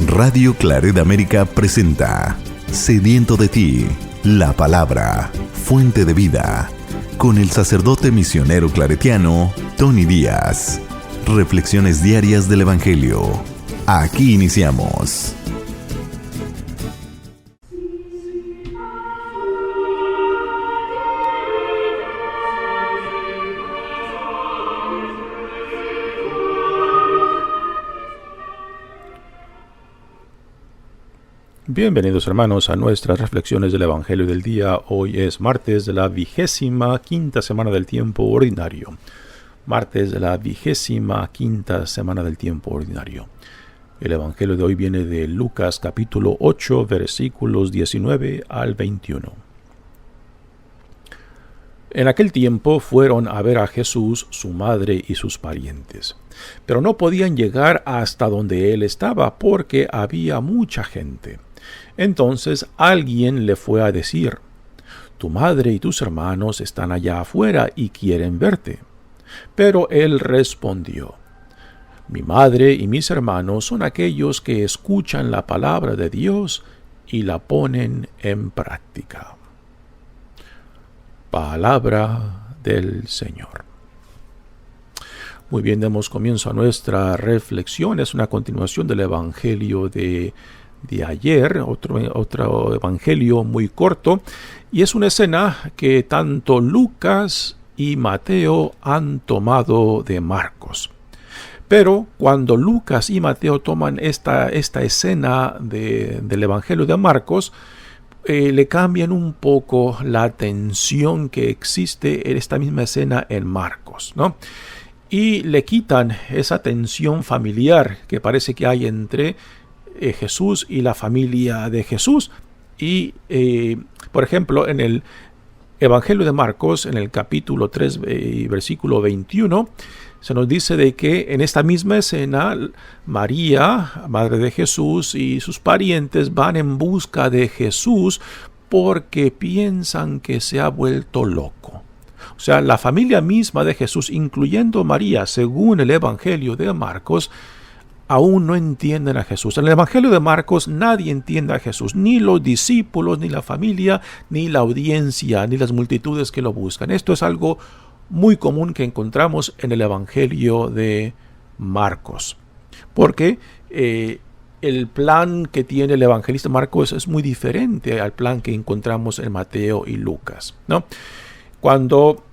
Radio Claret América presenta Sediento de ti, la palabra, fuente de vida, con el sacerdote misionero claretiano Tony Díaz. Reflexiones diarias del Evangelio. Aquí iniciamos. Bienvenidos hermanos a nuestras reflexiones del Evangelio del día. Hoy es martes de la 25ª semana del tiempo ordinario. Martes de la 25ª semana del tiempo ordinario. El Evangelio de hoy viene de Lucas capítulo 8 versículos 19 al 21. En aquel tiempo fueron a ver a Jesús, su madre y sus parientes. Pero no podían llegar hasta donde él estaba porque había mucha gente. Entonces alguien le fue a decir: «Tu madre y tus hermanos están allá afuera y quieren verte». Pero él respondió: «Mi madre y mis hermanos son aquellos que escuchan la palabra de Dios y la ponen en práctica». Palabra del Señor. Muy bien, damos comienzo a nuestra reflexión. Es una continuación del Evangelio de ayer, otro Evangelio muy corto, y es una escena que tanto Lucas y Mateo han tomado de Marcos. Pero cuando Lucas y Mateo toman esta escena del Evangelio de Marcos, le cambian un poco la tensión que existe en esta misma escena en Marcos, ¿no? Y le quitan esa tensión familiar que parece que hay entre Jesús y la familia de Jesús. Y, por ejemplo, en el Evangelio de Marcos, en el capítulo 3, versículo 21, se nos dice de que en esta misma escena, María, madre de Jesús, y sus parientes van en busca de Jesús porque piensan que se ha vuelto loco. O sea, la familia misma de Jesús, incluyendo María, según el Evangelio de Marcos, aún no entienden a Jesús. En el Evangelio de Marcos nadie entiende a Jesús, ni los discípulos, ni la familia, ni la audiencia, ni las multitudes que lo buscan. Esto es algo muy común que encontramos en el Evangelio de Marcos, porque el plan que tiene el evangelista Marcos es muy diferente al plan que encontramos en Mateo y Lucas, ¿no? Cuando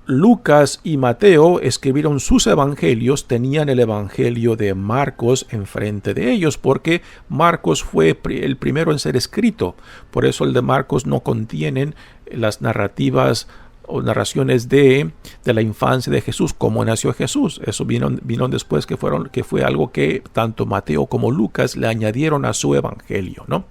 Lucas y Mateo escribieron sus evangelios, tenían el evangelio de Marcos enfrente de ellos, porque Marcos fue el primero en ser escrito. Por eso el de Marcos no contienen las narrativas o narraciones de la infancia de Jesús, cómo nació Jesús. Eso vino después, que fue algo que tanto Mateo como Lucas le añadieron a su evangelio, ¿no?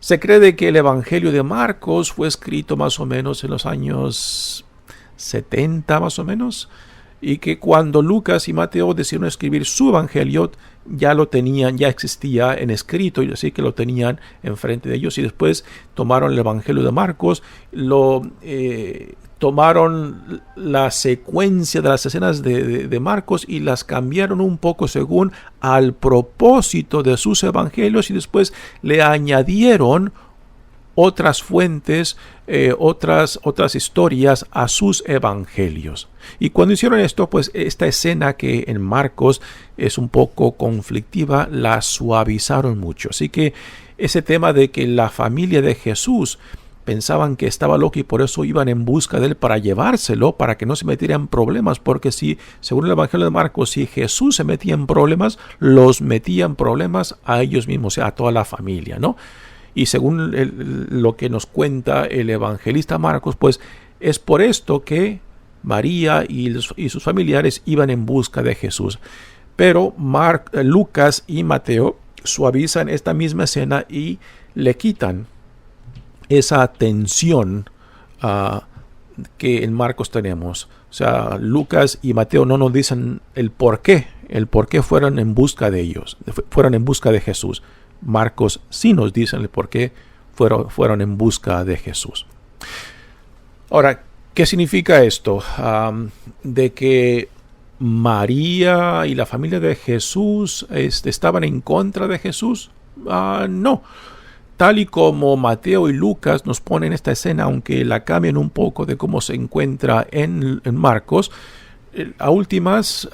Se cree de que el evangelio de Marcos fue escrito más o menos en los años 70 más o menos, y que cuando Lucas y Mateo decidieron escribir su evangelio ya lo tenían, ya existía en escrito, y así que lo tenían enfrente de ellos, y después tomaron el evangelio de Marcos, tomaron la secuencia de las escenas de Marcos y las cambiaron un poco según al propósito de sus evangelios, y después le añadieron otras fuentes, otras historias a sus evangelios. Y cuando hicieron esto, pues esta escena que en Marcos es un poco conflictiva, la suavizaron mucho. Así que ese tema de que la familia de Jesús pensaban que estaba loco y por eso iban en busca de él para llevárselo, para que no se metiera en problemas, porque si, según el Evangelio de Marcos, si Jesús se metía en problemas, los metía en problemas a ellos mismos, o sea, a toda la familia, ¿no? Y según lo que nos cuenta el evangelista Marcos, pues es por esto que María y sus familiares iban en busca de Jesús. Pero Lucas y Mateo suavizan esta misma escena y le quitan esa tensión que en Marcos tenemos. O sea, Lucas y Mateo no nos dicen el por qué fueron en busca de ellos, fueron en busca de Jesús. Marcos sí nos dicen el por qué fueron en busca de Jesús. Ahora, ¿qué significa esto? De que ¿María y la familia de Jesús estaban en contra de Jesús? No. Tal y como Mateo y Lucas nos ponen esta escena, aunque la cambian un poco de cómo se encuentra en Marcos, a últimas,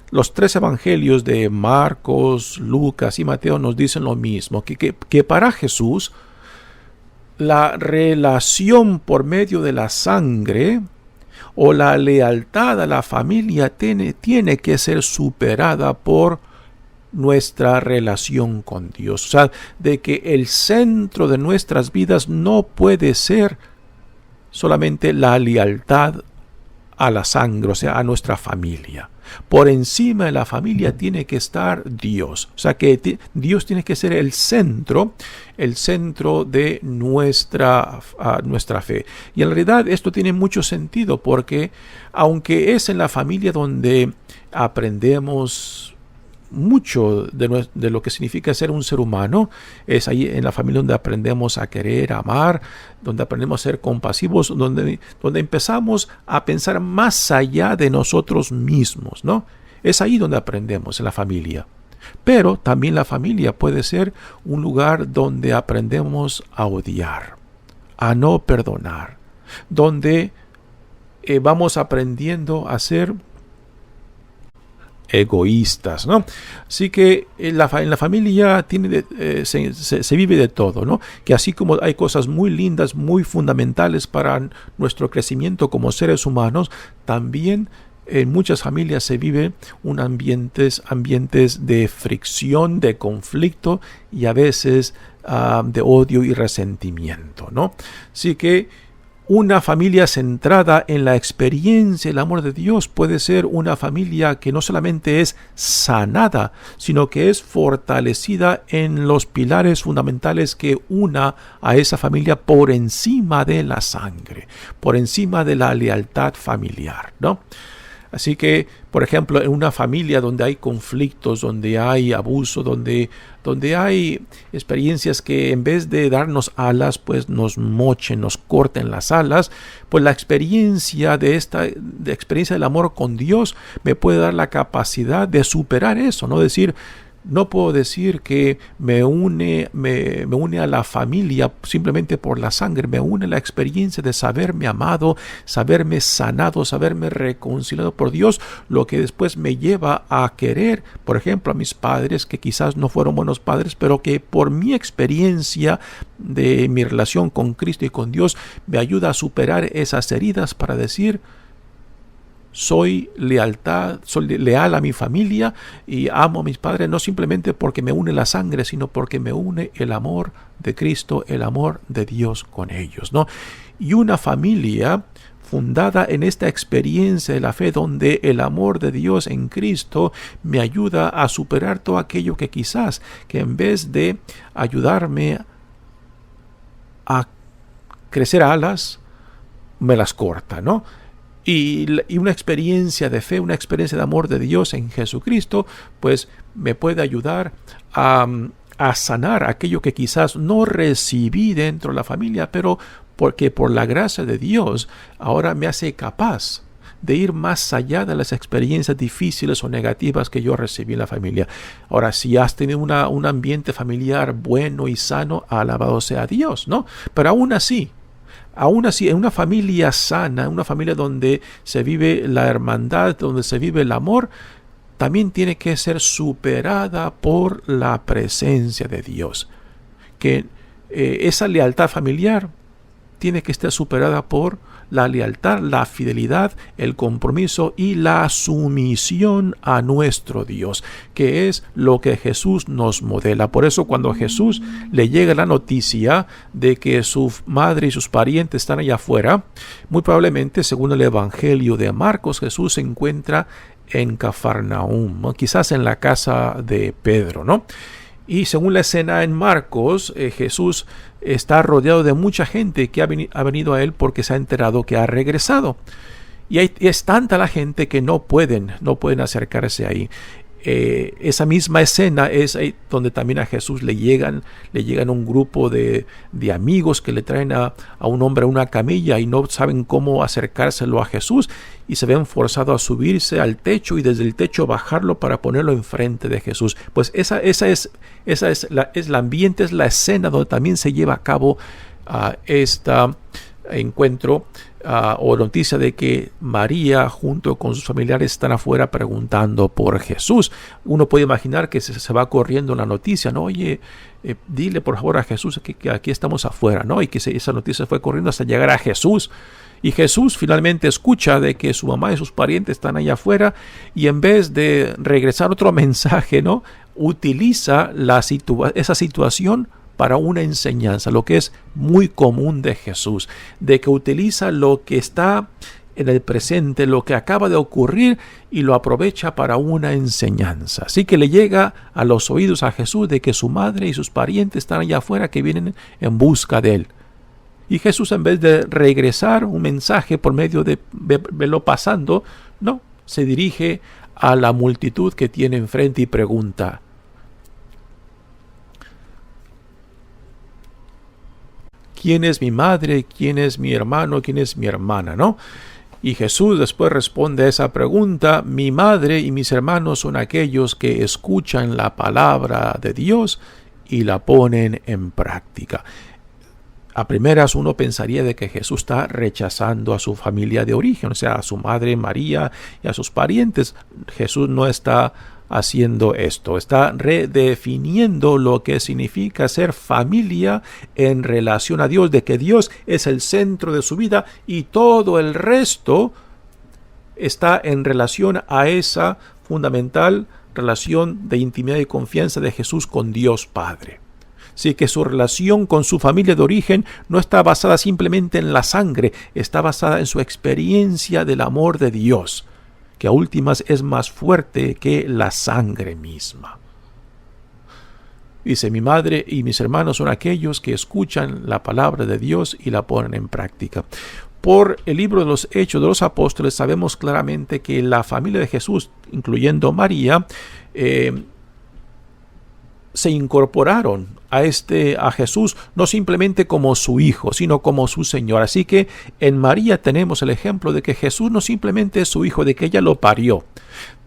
los tres evangelios de Marcos, Lucas y Mateo nos dicen lo mismo, que para Jesús la relación por medio de la sangre o la lealtad a la familia tiene que ser superada por nuestra relación con Dios. O sea, de que el centro de nuestras vidas no puede ser solamente la lealtad a la sangre, o sea, a nuestra familia. Por encima de la familia tiene que estar Dios. O sea, que Dios tiene que ser el centro de nuestra fe. Y en realidad esto tiene mucho sentido, porque aunque es en la familia donde aprendemos mucho de lo que significa ser un ser humano, es ahí en la familia donde aprendemos a querer, a amar, donde aprendemos a ser compasivos, donde empezamos a pensar más allá de nosotros mismos, ¿no? Es ahí donde aprendemos, en la familia. Pero también la familia puede ser un lugar donde aprendemos a odiar, a no perdonar, donde vamos aprendiendo a ser egoístas, ¿no? Así que en la familia se vive de todo, ¿no? Que así como hay cosas muy lindas, muy fundamentales para nuestro crecimiento como seres humanos, también en muchas familias se vive ambientes de fricción, de conflicto y a veces de odio y resentimiento, ¿no? Así que una familia centrada en la experiencia y el amor de Dios puede ser una familia que no solamente es sanada, sino que es fortalecida en los pilares fundamentales que una a esa familia por encima de la sangre, por encima de la lealtad familiar, ¿no? Así que, por ejemplo, en una familia donde hay conflictos, donde hay abuso, donde hay experiencias que en vez de darnos alas, pues nos mochen, nos corten las alas, pues la experiencia de experiencia del amor con Dios me puede dar la capacidad de superar eso, ¿no? No puedo decir que me une a la familia simplemente por la sangre, me une la experiencia de saberme amado, saberme sanado, saberme reconciliado por Dios, lo que después me lleva a querer, por ejemplo, a mis padres que quizás no fueron buenos padres, pero que por mi experiencia de mi relación con Cristo y con Dios me ayuda a superar esas heridas para decir: soy leal a mi familia y amo a mis padres, no simplemente porque me une la sangre, sino porque me une el amor de Cristo, el amor de Dios con ellos, ¿no? Y una familia fundada en esta experiencia de la fe, donde el amor de Dios en Cristo me ayuda a superar todo aquello que quizás, que en vez de ayudarme a crecer alas, me las corta, ¿no? Y una experiencia de fe, una experiencia de amor de Dios en Jesucristo, pues me puede ayudar a sanar aquello que quizás no recibí dentro de la familia, pero porque por la gracia de Dios ahora me hace capaz de ir más allá de las experiencias difíciles o negativas que yo recibí en la familia. Ahora, si has tenido un ambiente familiar bueno y sano, alabado sea Dios, ¿no? Pero aún así, en una familia sana, en una familia donde se vive la hermandad, donde se vive el amor, también tiene que ser superada por la presencia de Dios. Que esa lealtad familiar tiene que estar superada por la lealtad, la fidelidad, el compromiso y la sumisión a nuestro Dios, que es lo que Jesús nos modela. Por eso cuando a Jesús le llega la noticia de que su madre y sus parientes están allá afuera, muy probablemente, según el Evangelio de Marcos, Jesús se encuentra en Cafarnaúm, ¿no? Quizás en la casa de Pedro, ¿no? Y según la escena en Marcos, Jesús está rodeado de mucha gente que ha venido a él porque se ha enterado que ha regresado. Y es tanta la gente que no pueden acercarse ahí. esa misma escena es donde también a Jesús le llegan un grupo de amigos que le traen a un hombre a una camilla y no saben cómo acercárselo a Jesús y se ven forzados a subirse al techo y desde el techo bajarlo para ponerlo enfrente de Jesús. Pues esa es el ambiente, es la escena donde también se lleva a cabo este encuentro o noticia de que María junto con sus familiares están afuera preguntando por Jesús. Uno puede imaginar que se va corriendo la noticia, ¿no? Oye, dile por favor a Jesús que aquí estamos afuera, ¿no? Y que esa noticia fue corriendo hasta llegar a Jesús. Y Jesús finalmente escucha de que su mamá y sus parientes están allá afuera y en vez de regresar otro mensaje, ¿no? Utiliza esa situación para una enseñanza, lo que es muy común de Jesús, de que utiliza lo que está en el presente, lo que acaba de ocurrir y lo aprovecha para una enseñanza. Así que le llega a los oídos a Jesús de que su madre y sus parientes están allá afuera que vienen en busca de él. Y Jesús, en vez de regresar un mensaje por medio de verlo pasando, no, se dirige a la multitud que tiene enfrente y pregunta: ¿quién es mi madre? ¿Quién es mi hermano? ¿Quién es mi hermana? ¿No? Y Jesús después responde a esa pregunta: mi madre y mis hermanos son aquellos que escuchan la palabra de Dios y la ponen en práctica. A primeras uno pensaría de que Jesús está rechazando a su familia de origen, o sea, a su madre María y a sus parientes. Jesús no está haciendo esto, está redefiniendo lo que significa ser familia en relación a Dios, de que Dios es el centro de su vida y todo el resto está en relación a esa fundamental relación de intimidad y confianza de Jesús con Dios Padre. Así que su relación con su familia de origen no está basada simplemente en la sangre, está basada en su experiencia del amor de Dios, que a últimas es más fuerte que la sangre misma. Dice: mi madre y mis hermanos son aquellos que escuchan la palabra de Dios y la ponen en práctica. Por el libro de los Hechos de los Apóstoles sabemos claramente que la familia de Jesús, incluyendo María, se incorporaron a Jesús no simplemente como su hijo, sino como su Señor. Así que en María tenemos el ejemplo de que Jesús no simplemente es su hijo, de que ella lo parió,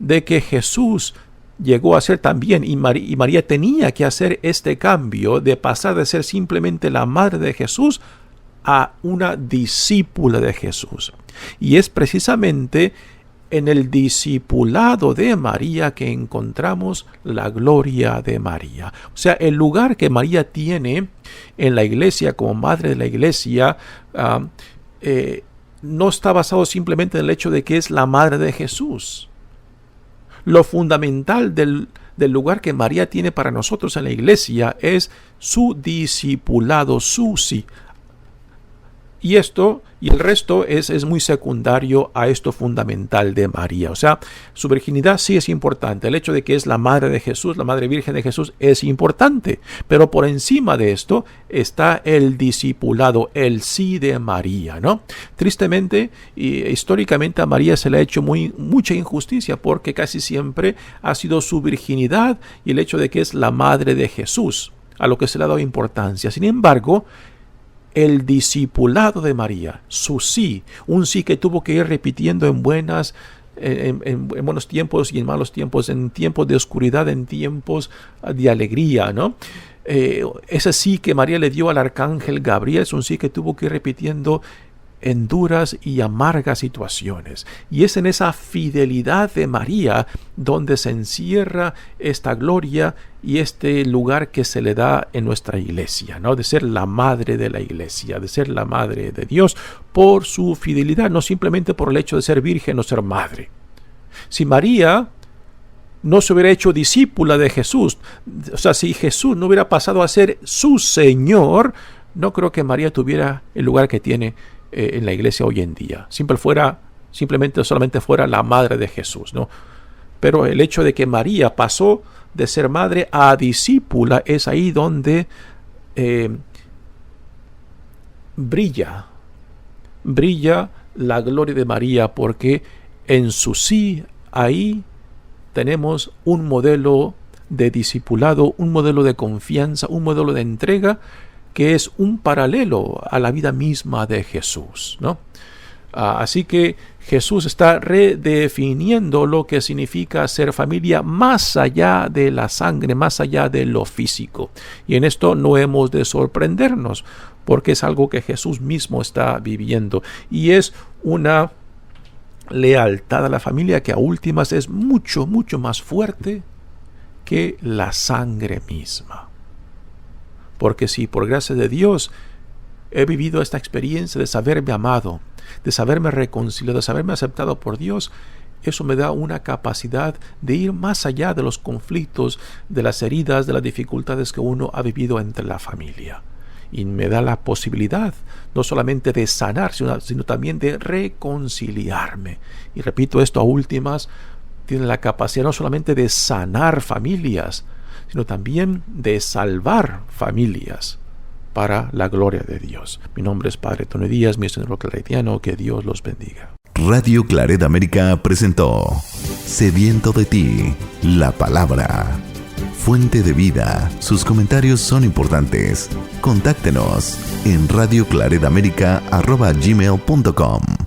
de que Jesús llegó a ser también, y María tenía que hacer este cambio de pasar de ser simplemente la madre de Jesús a una discípula de Jesús. Y es precisamente en el discipulado de María que encontramos la gloria de María. O sea, el lugar que María tiene en la iglesia como madre de la iglesia no está basado simplemente en el hecho de que es la madre de Jesús. Lo fundamental del lugar que María tiene para nosotros en la iglesia es su discipulado, su sí. Y esto y el resto es muy secundario a esto fundamental de María. O sea, su virginidad sí es importante. El hecho de que es la madre de Jesús, la madre virgen de Jesús, es importante. Pero por encima de esto está el discipulado, el sí de María, ¿no? Tristemente, históricamente a María se le ha hecho mucha injusticia porque casi siempre ha sido su virginidad y el hecho de que es la madre de Jesús a lo que se le ha dado importancia. Sin embargo, el discipulado de María, su sí, un sí que tuvo que ir repitiendo en buenos tiempos y en malos tiempos, en tiempos de oscuridad, en tiempos de alegría, ¿no? Ese sí que María le dio al arcángel Gabriel es un sí que tuvo que ir repitiendo en duras y amargas situaciones. Y es en esa fidelidad de María donde se encierra esta gloria y este lugar que se le da en nuestra iglesia, ¿no? De ser la madre de la iglesia, de ser la madre de Dios por su fidelidad, no simplemente por el hecho de ser virgen o ser madre. Si María no se hubiera hecho discípula de Jesús, o sea, si Jesús no hubiera pasado a ser su Señor, no creo que María tuviera el lugar que tiene en la iglesia hoy en día. Solamente fuera la madre de Jesús, ¿no? Pero el hecho de que María pasó de ser madre a discípula es ahí donde brilla la gloria de María, porque en su sí ahí tenemos un modelo de discipulado, un modelo de confianza, un modelo de entrega que es un paralelo a la vida misma de Jesús, ¿no? Así que Jesús está redefiniendo lo que significa ser familia más allá de la sangre, más allá de lo físico. Y en esto no hemos de sorprendernos, porque es algo que Jesús mismo está viviendo. Y es una lealtad a la familia que a últimas es mucho, mucho más fuerte que la sangre misma. Porque si por gracia de Dios he vivido esta experiencia de saberme amado, de saberme reconciliado, de saberme aceptado por Dios, eso me da una capacidad de ir más allá de los conflictos, de las heridas, de las dificultades que uno ha vivido entre la familia. Y me da la posibilidad no solamente de sanar, sino también de reconciliarme. Y repito, esto a últimas tiene la capacidad no solamente de sanar familias, sino también de salvar familias para la gloria de Dios. Mi nombre es Padre Tony Díaz, misionero claretiano. Que Dios los bendiga. Radio Claret América presentó Sediento de ti, la palabra. Fuente de vida. Sus comentarios son importantes. Contáctenos en radioclaretamerica@gmail.com.